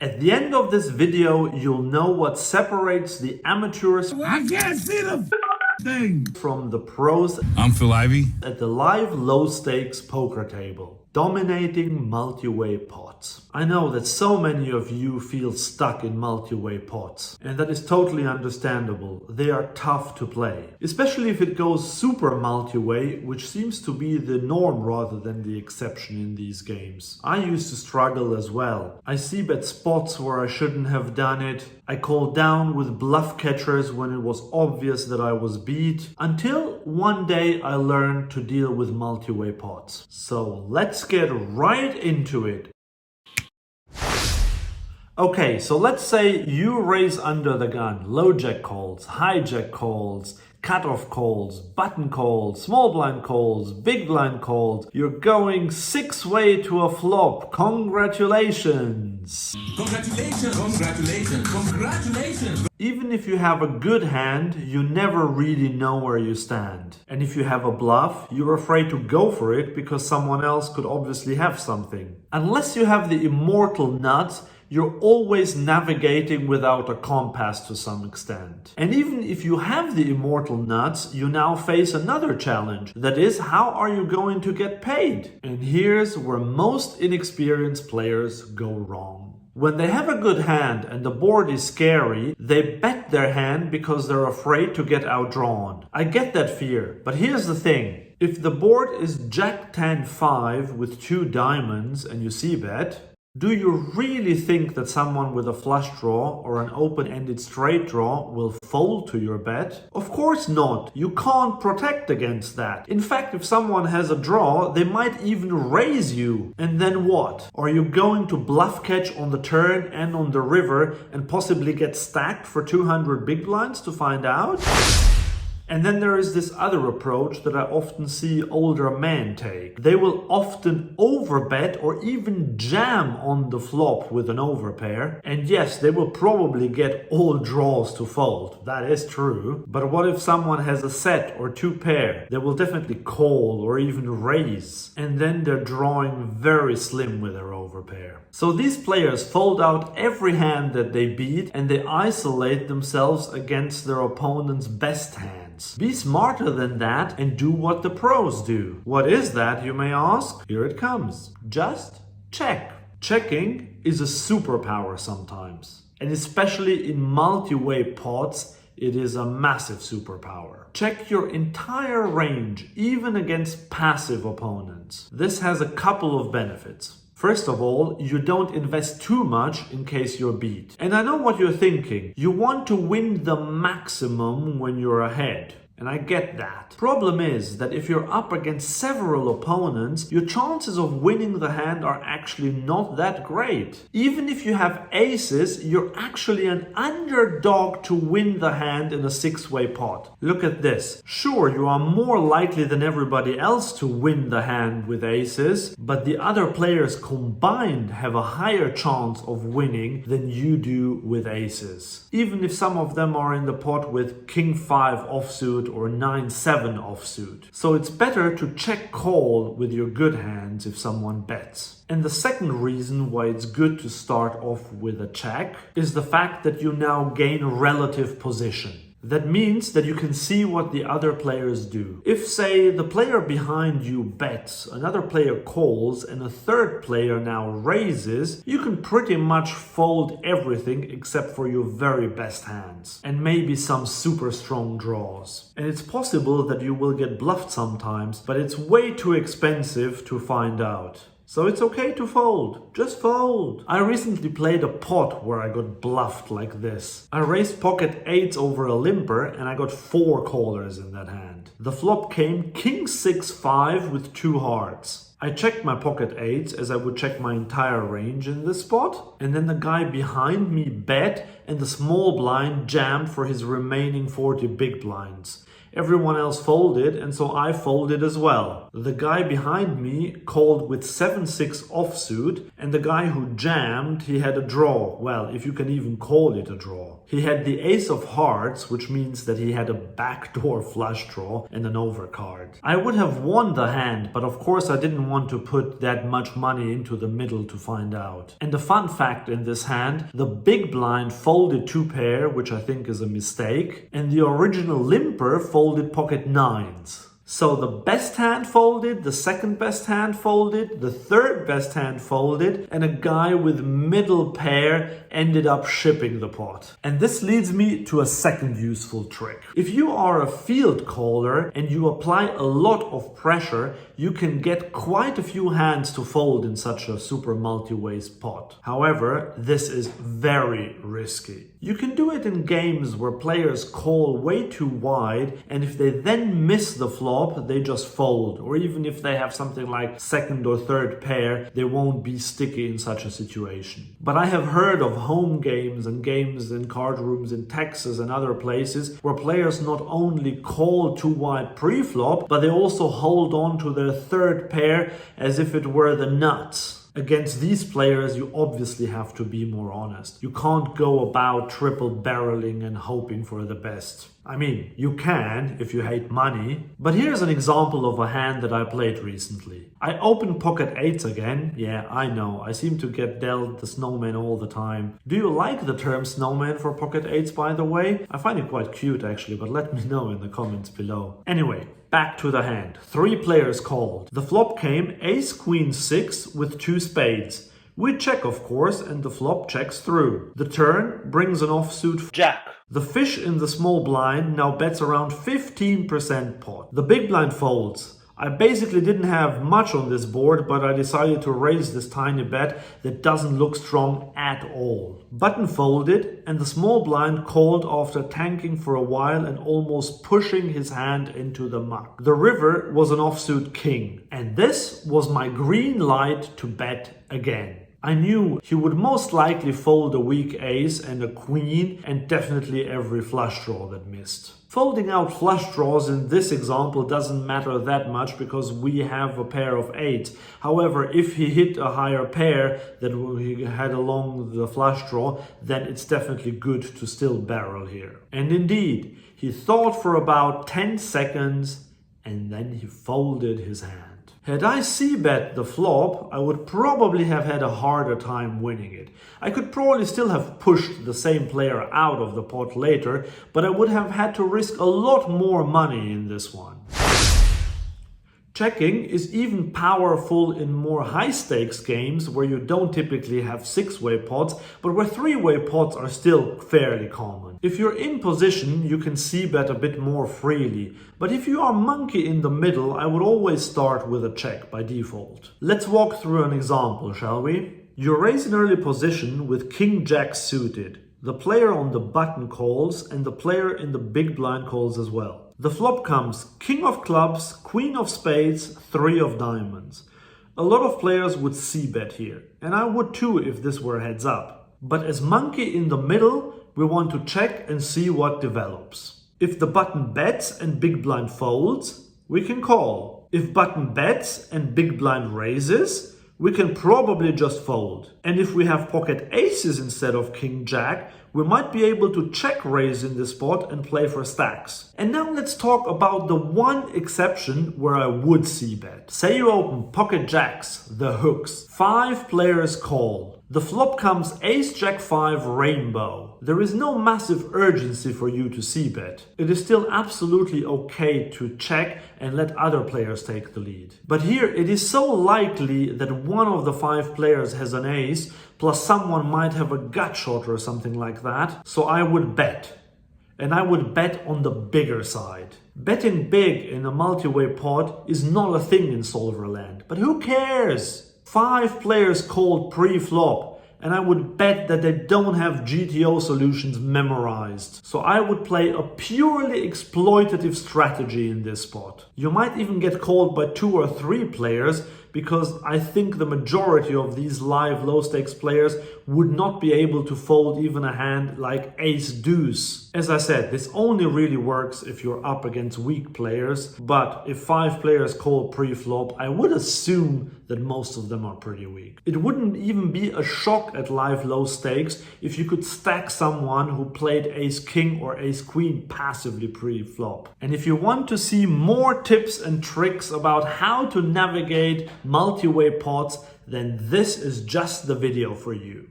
At the end of this video, you'll know what separates the amateurs I can't see the thing from the pros I'm Phil Ivey. at the live low-stakes poker table, dominating multi-way pots. I know that so many of you feel stuck in multi-way pots, and that is totally understandable. They are tough to play, especially if it goes super multi-way, which seems to be the norm rather than the exception in these games. I used to struggle as well. I c-bet spots where I shouldn't have done it. I called down with bluff catchers when it was obvious that I was beat, until one day I learned to deal with multi-way pots. So let's get right into it. Okay, so let's say you raise under the gun, low jack calls, hijack calls, cutoff calls, button calls, small blind calls, big blind calls. You're going 6-way to a flop. Congratulations! Congratulations, congratulations, congratulations. Even if you have a good hand, you never really know where you stand. And if you have a bluff, you're afraid to go for it because someone else could obviously have something. Unless you have the immortal nuts, you're always navigating without a compass to some extent. And even if you have the immortal nuts, you now face another challenge. That is, how are you going to get paid? And here's where most inexperienced players go wrong. When they have a good hand and the board is scary, they bet their hand because they're afraid to get outdrawn. I get that fear, but here's the thing. If the board is Jack 10-5 with 2 diamonds and you c-bet, do you really think that someone with a flush draw or an open-ended straight draw will fold to your bet? Of course not. You can't protect against that. In fact, if someone has a draw, they might even raise you. And then what? Are you going to bluff catch on the turn and on the river and possibly get stacked for 200 big blinds to find out? And then there is this other approach that I often see older men take. They will often overbet or even jam on the flop with an overpair. And yes, they will probably get all draws to fold. That is true. But what if someone has a set or 2 pair? They will definitely call or even raise. And then they're drawing very slim with their overpair. So these players fold out every hand that they beat and they isolate themselves against their opponent's best hand. Be smarter than that and do what the pros do. What is that, you may ask? Here it comes. Just check. Checking is a superpower sometimes. And especially in multi-way pots, it is a massive superpower. Check your entire range, even against passive opponents. This has a couple of benefits. First of all, you don't invest too much in case you're beat. And I know what you're thinking. You want to win the maximum when you're ahead. And I get that. Problem is that if you're up against several opponents, your chances of winning the hand are actually not that great. Even if you have aces, you're actually an underdog to win the hand in a 6-way pot. Look at this. Sure, you are more likely than everybody else to win the hand with aces, but the other players combined have a higher chance of winning than you do with aces. Even if some of them are in the pot with King 5 offsuit or 9-7 offsuit. So it's better to check call with your good hands if someone bets. And the second reason why it's good to start off with a check is the fact that you now gain relative position. That means that you can see what the other players do. If, say, the player behind you bets, another player calls, and a third player now raises, you can pretty much fold everything except for your very best hands. And maybe some super strong draws. And it's possible that you will get bluffed sometimes, but it's way too expensive to find out. So it's okay to fold. Just fold. I recently played a pot where I got bluffed like this. I raised pocket 8s over a limper and I got 4 callers in that hand. The flop came King 6-5 with 2 hearts. I checked my pocket 8s as I would check my entire range in this spot. And then the guy behind me bet and the small blind jammed for his remaining 40 big blinds. Everyone else folded, and so I folded as well. The guy behind me called with 7-6 offsuit, and the guy who jammed, he had a draw. Well, if you can even call it a draw. He had the ace of hearts, which means that he had a backdoor flush draw and an overcard. I would have won the hand, but of course I didn't want to put that much money into the middle to find out. And a fun fact in this hand, the big blind folded 2-pair, which I think is a mistake, and the original limper folded pocket 9s. So the best hand folded, the second best hand folded, the third best hand folded, and a guy with middle pair ended up shipping the pot. And this leads me to a second useful trick. If you are a field caller and you apply a lot of pressure, you can get quite a few hands to fold in such a super multi-ways pot. However, this is very risky. You can do it in games where players call way too wide, and if they then miss the flop, they just fold. Or even if they have something like second or third pair, they won't be sticky in such a situation. But I have heard of home games and games in card rooms in Texas and other places where players not only call too wide pre-flop, but they also hold on to their third pair as if it were the nuts. Against these players, you obviously have to be more honest. You can't go about triple barreling and hoping for the best. I mean, you can if you hate money. But here's an example of a hand that I played recently. I opened pocket 8s again. Yeah, I know, I seem to get dealt the snowman all the time. Do you like the term snowman for pocket 8s, by the way? I find it quite cute actually, but let me know in the comments below. Anyway, back to the hand. 3 players called. The flop came ace queen 6 with 2 spades. We check, of course, and the flop checks through. The turn brings an offsuit jack. The fish in the small blind now bets around 15% pot. The big blind folds. I basically didn't have much on this board, but I decided to raise this tiny bet that doesn't look strong at all. Button folded, and the small blind called after tanking for a while and almost pushing his hand into the muck. The river was an offsuit king, and this was my green light to bet again. I knew he would most likely fold a weak ace and a queen and definitely every flush draw that missed. Folding out flush draws in this example doesn't matter that much because we have a pair of 8s. However, if he hit a higher pair that he had along the flush draw, then it's definitely good to still barrel here. And indeed, he thought for about 10 seconds and then he folded his hand. Had I c-bet the flop, I would probably have had a harder time winning it. I could probably still have pushed the same player out of the pot later, but I would have had to risk a lot more money in this one. Checking is even powerful in more high-stakes games where you don't typically have 6-way pots, but where 3-way pots are still fairly common. If you're in position, you can c-bet a bit more freely, but if you are monkey in the middle, I would always start with a check by default. Let's walk through an example, shall we? You raise in early position with king-jack suited. The player on the button calls and the player in the big blind calls as well. The flop comes king of clubs, queen of spades, 3 of diamonds. A lot of players would c-bet here, and I would too if this were heads up. But as monkey in the middle, we want to check and see what develops. If the button bets and big blind folds, we can call. If button bets and big blind raises, we can probably just fold. And if we have pocket aces instead of king jack, we might be able to check raise in this spot and play for stacks. And now let's talk about the one exception where I would c-bet. Say you open pocket jacks, the hooks. 5 players call. The flop comes ace jack 5 rainbow. There is no massive urgency for you to c-bet. It is still absolutely okay to check and let other players take the lead. But here it is so likely that one of the 5 players has an ace, plus someone might have a gut shot or something like that, so I would bet. And I would bet on the bigger side. Betting big in a multi-way pot is not a thing in Solverland, but who cares? 5 players called pre-flop, and I would bet that they don't have GTO solutions memorized. So I would play a purely exploitative strategy in this spot. You might even get called by 2 or 3 players because I think the majority of these live low stakes players would not be able to fold even a hand like ace deuce. As I said, this only really works if you're up against weak players, but if 5 players call pre-flop, I would assume that most of them are pretty weak. It wouldn't even be a shock at live low stakes if you could stack someone who played ace king or ace queen passively pre-flop. And if you want to see more tips and tricks about how to navigate multi-way pots, then this is just the video for you.